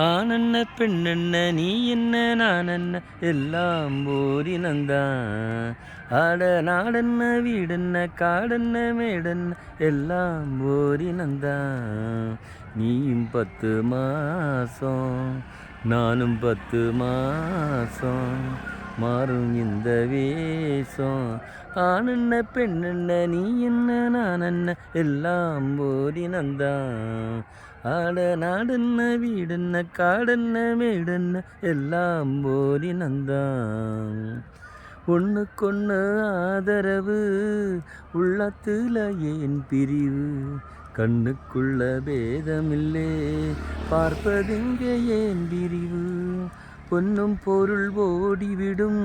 ஆனென்ன பெண்ணென்ன நீ என்ன நான் என்ன எல்லாம் ஓரினந்தான். ஆட நாடென்ன வீடென்ன காடென்ன மேடென்ன எல்லாம் ஓரினந்தான். நீயும் 10 மாசம் நானும் 10 மாசம் மாறும் இந்த வேஷம். ஆனென்ன பெண்ணென்ன நீ என்ன நான் என்ன எல்லாம் ஓரினந்தான். ஆட நாடென்ன வீடென்ன காடென்ன மேடென்ன எல்லாம் ஓரினந்தான். ஒன்றுக்கொன்று ஆதரவு உள்ளத்துல ஏன் பிரிவு, கண்ணுக்குள்ள பேதமில்லே பார்ப்பதிங்கே ஏன் பிரிவு. பொன்னும் பொருள் ஓடிவிடும்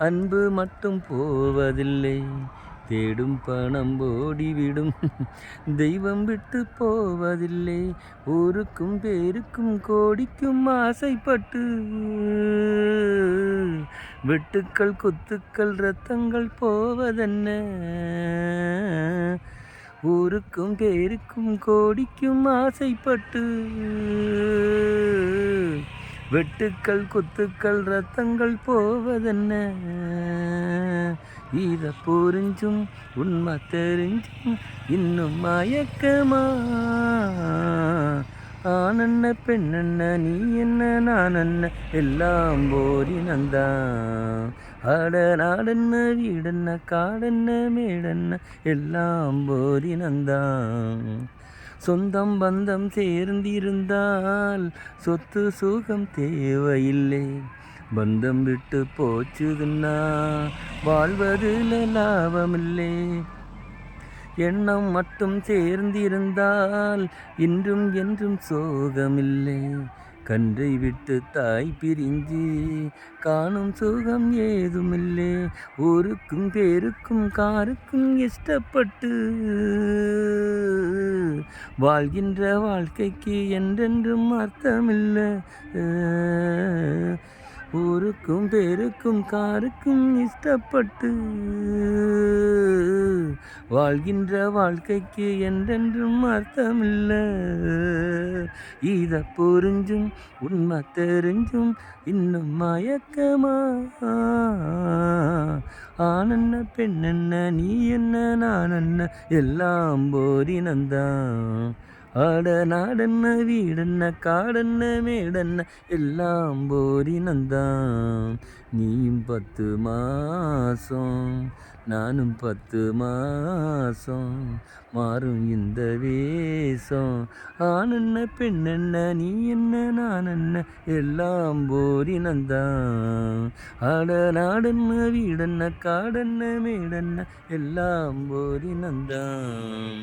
அன்பு மட்டும் போவதில்லை, தேடும் பணம் ஓடிவிடும் தெய்வம் விட்டு போவதில்லை. ஊருக்கும் பேருக்கும் கோடிக்கும் ஆசைப்பட்டு வெட்டுக்கள் குத்துக்கள் இரத்தங்கள் போவதென்ன. ஊருக்கும் பேருக்கும் கோடிக்கும் ஆசைப்பட்டு வெட்டுக்கள் குத்துக்கள் இரத்தங்கள் போவதென்ன. இத புரிஞ்சும் உண்மை தெரிஞ்சும் இன்னும் மயக்கமா. ஆனென்ன பெண்ணென்ன நீ என்ன நான் என்ன எல்லாம் ஓரினந்தான். ஆட நாடென்ன வீடென்ன காடென்ன மேடென்ன எல்லாம் ஓரினந்தான். சொந்தம் பந்தம் சேர்ந்திருந்தால் சொத்து சுகம் தேவையில்லை, பந்தம் விட்டு போச்சுதுன்னா வாழ்வதில் லாபமில்லை. எண்ணம் மட்டும் சேர்ந்திருந்தால் இன்றும் என்றும் சோகமில்லை, கன்றை விட்டு தாய் பிரிஞ்சு காணும் சுகம் ஏதுமில்லை. ஊருக்கும் பேருக்கும் காருக்கும் இஷ்டப்பட்டு வாழ்கின்ற வாழ்க்கைக்கு என்றென்றும் அர்த்தமில்லை. ஊருக்கும் பேருக்கும் காருக்கும் இஷ்டப்பட்டு வாழ்கின்ற வாழ்க்கைக்கு என்றென்றும் அர்த்தமில்லை. இத புரிஞ்சும் உண்மை தெரிஞ்சும் இன்னும் மயக்கமா. ஆனென்ன பெண்ணென்ன நீ என்ன நான் என்ன எல்லாம் ஓரினந்தான். ஆட நாடென்ன வீடென்ன காடென்ன மேடென்ன எல்லாம் ஓரினந்தான். நீயும் 10 மாசம் நானும் 10 மாசம் மாறும் இந்த வேஷம். ஆனென்ன பெண்ணென்ன நீ என்ன நான் என்ன எல்லாம் ஓரினந்தான். ஆட நாடென்ன வீடென்ன காடென்ன மேடென்ன எல்லாம் ஓரினந்தான்.